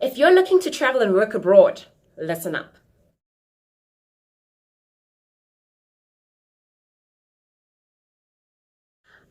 If you're looking to travel and work abroad, listen up.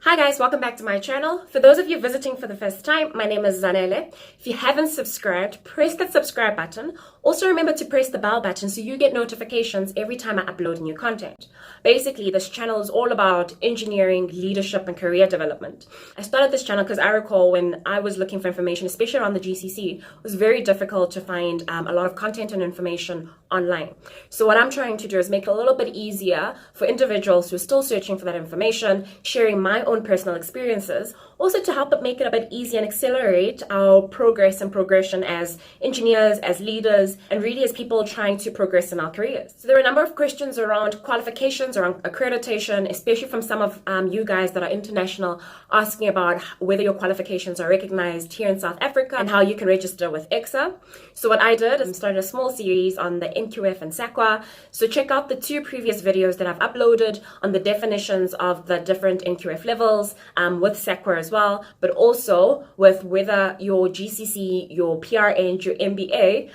Hi guys, welcome back to my channel. For those of you visiting for the first time, my name is Zanele. If you haven't subscribed, press that subscribe button. Also remember to press the bell button so you get notifications every time I upload new content. Basically, this channel is all about engineering, leadership, and career development. I started this channel because I recall when I was looking for information, especially around the GCC, it was very difficult to find a lot of content and information online. So what I'm trying to do is make it a little bit easier for individuals who are still searching for that information, sharing my own personal experiences, also to help make it a bit easier and accelerate our progress and progression as engineers, as leaders, and really as people trying to progress in our careers. So there are a number of questions around qualifications, around accreditation, especially from some of you guys that are international, asking about whether your qualifications are recognized here in South Africa and how you can register with SAQA. So what I did is started a small series on the NQF and SAQA. So check out the 2 previous videos that I've uploaded on the definitions of the different NQF levels with SAQA as well, but also with whether your GCC, your PRN, your MBA,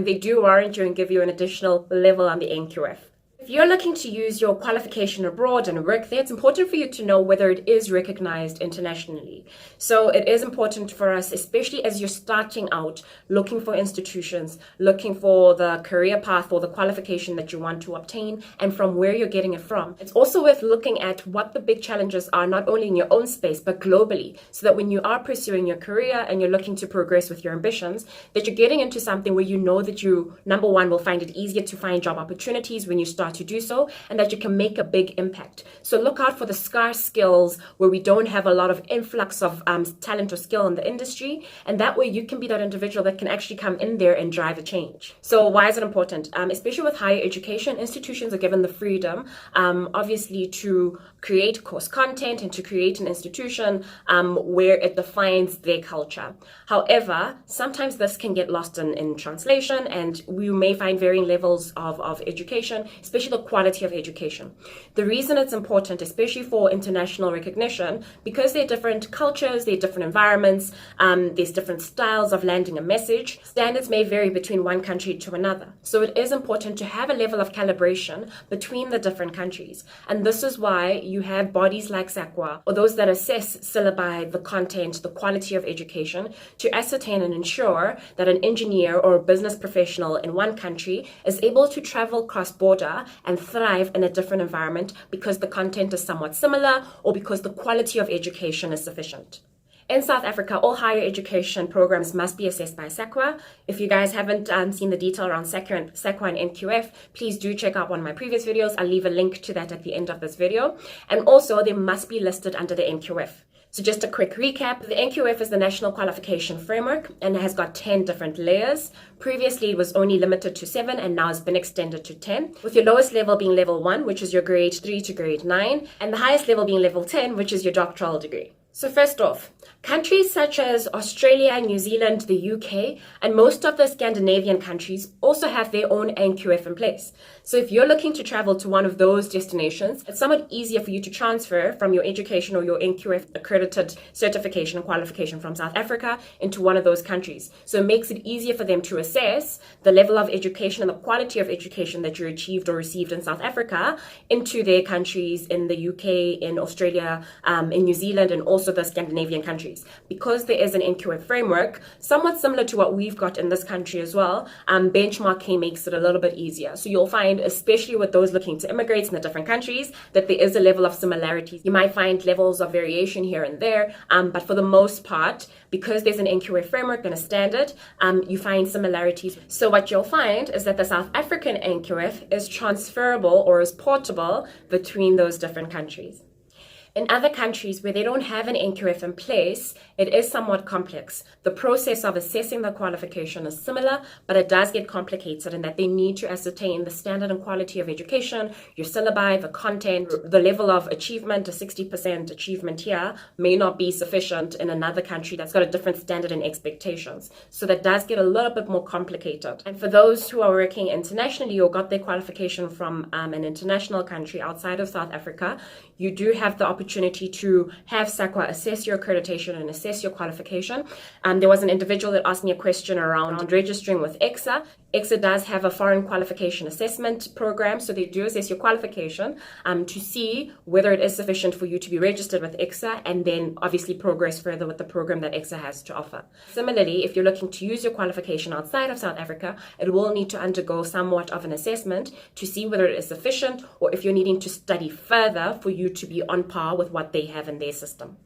they do warrant you and give you an additional level on the NQF. If you're looking to use your qualification abroad and work there, it's important for you to know whether it is recognized internationally. So it is important for us, especially as you're starting out, looking for institutions, looking for the career path or the qualification that you want to obtain and from where you're getting it from. It's also worth looking at what the big challenges are, not only in your own space, but globally, so that when you are pursuing your career and you're looking to progress with your ambitions, that you're getting into something where you know that you, number one, will find it easier to find job opportunities when you start to do so, and that you can make a big impact. So look out for the scarce skills where we don't have a lot of influx of talent or skill in the industry, and that way you can be that individual that can actually come in there and drive a change. So why is it important? Especially with higher education, institutions are given the freedom, obviously, to create course content and to create an institution where it defines their culture. However, sometimes this can get lost in translation, and we may find varying levels of education, especially the quality of education. The reason it's important, especially for international recognition, because there are different cultures, there are different environments, there's different styles of landing a message. Standards may vary between one country to another. So it is important to have a level of calibration between the different countries. And this is why you have bodies like SAQA, or those that assess syllabi, the content, the quality of education, to ascertain and ensure that an engineer or a business professional in one country is able to travel cross-border and thrive in a different environment because the content is somewhat similar or because the quality of education is sufficient. In South Africa, all higher education programs must be assessed by SAQA. If you guys haven't seen the detail around SAQA and NQF, please do check out one of my previous videos. I'll leave a link to that at the end of this video. And also, they must be listed under the NQF. So just a quick recap, the NQF is the National Qualification Framework and it has got 10 different layers. Previously, it was only limited to 7 and now it's been extended to 10, with your lowest level being level 1, which is your grade 3 to grade 9, and the highest level being level 10, which is your doctoral degree. So first off, countries such as Australia, New Zealand, the UK, and most of the Scandinavian countries also have their own NQF in place. So if you're looking to travel to one of those destinations, it's somewhat easier for you to transfer from your education or your NQF accredited certification and qualification from South Africa into one of those countries. So it makes it easier for them to assess the level of education and the quality of education that you achieved or received in South Africa into their countries in the UK, in Australia, in New Zealand, and also the Scandinavian countries. Because there is an NQF framework, somewhat similar to what we've got in this country as well, benchmarking makes it a little bit easier. So you'll find, especially with those looking to immigrate in the different countries, that there is a level of similarities. You might find levels of variation here and there, but for the most part, because there's an NQF framework and a standard, you find similarities. So what you'll find is that the South African NQF is transferable or is portable between those different countries. In other countries where they don't have an NQF in place, it is somewhat complex. The process of assessing the qualification is similar, but it does get complicated in that they need to ascertain the standard and quality of education, your syllabi, the content, the level of achievement. A 60% achievement here may not be sufficient in another country that's got a different standard and expectations. So that does get a little bit more complicated. And for those who are working internationally or got their qualification from an international country outside of South Africa, you do have the opportunity opportunity to have SAQA assess your accreditation and assess your qualification. There was an individual that asked me a question around registering with EXA. EXA does have a foreign qualification assessment program, so they do assess your qualification to see whether it is sufficient for you to be registered with EXA, and then obviously progress further with the program that EXA has to offer. Similarly, if you're looking to use your qualification outside of South Africa, it will need to undergo somewhat of an assessment to see whether it is sufficient, or if you're needing to study further for you to be on par with what they have in their system.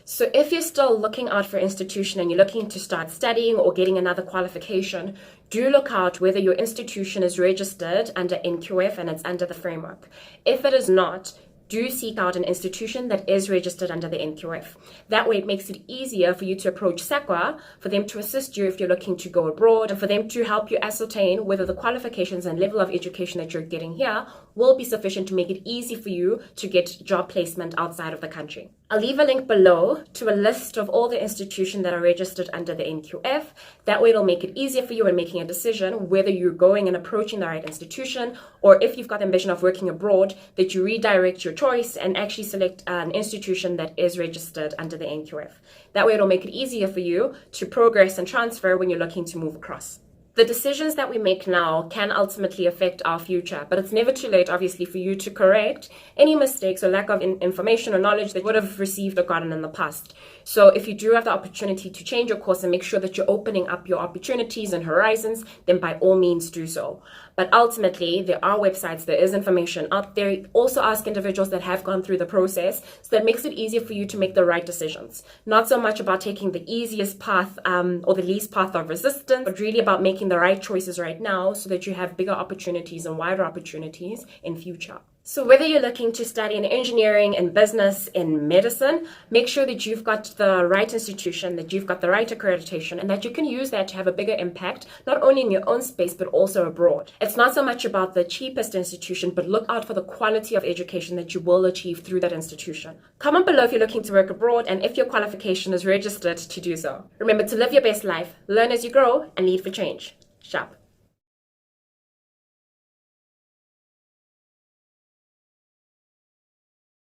So if you're still looking out for institution and you're looking to start studying or getting another qualification, do look out whether your institution is registered under NQF and it's under the framework. If it is not, do seek out an institution that is registered under the NQF. That way it makes it easier for you to approach SAQA, for them to assist you if you're looking to go abroad, and for them to help you ascertain whether the qualifications and level of education that you're getting here will be sufficient to make it easy for you to get job placement outside of the country. I'll leave a link below to a list of all the institutions that are registered under the NQF. That way it'll make it easier for you in making a decision whether you're going and approaching the right institution, or if you've got the ambition of working abroad, that you redirect your choice and actually select an institution that is registered under the NQF. That way it'll make it easier for you to progress and transfer when you're looking to move across. The decisions that we make now can ultimately affect our future, but it's never too late, obviously, for you to correct any mistakes or lack of information or knowledge that you would have received or gotten in the past. So if you do have the opportunity to change your course and make sure that you're opening up your opportunities and horizons, then by all means do so. But ultimately, there are websites, there is information out there. Also ask individuals that have gone through the process, so that makes it easier for you to make the right decisions. Not so much about taking the easiest path or the least path of resistance, but really about making the right choices right now so that you have bigger opportunities and wider opportunities in future. So whether you're looking to study in engineering, in business, in medicine, make sure that you've got the right institution, that you've got the right accreditation, and that you can use that to have a bigger impact, not only in your own space, but also abroad. It's not so much about the cheapest institution, but look out for the quality of education that you will achieve through that institution. Comment below if you're looking to work abroad and if your qualification is registered to do so. Remember to live your best life, learn as you grow, and lead for change. Sharp.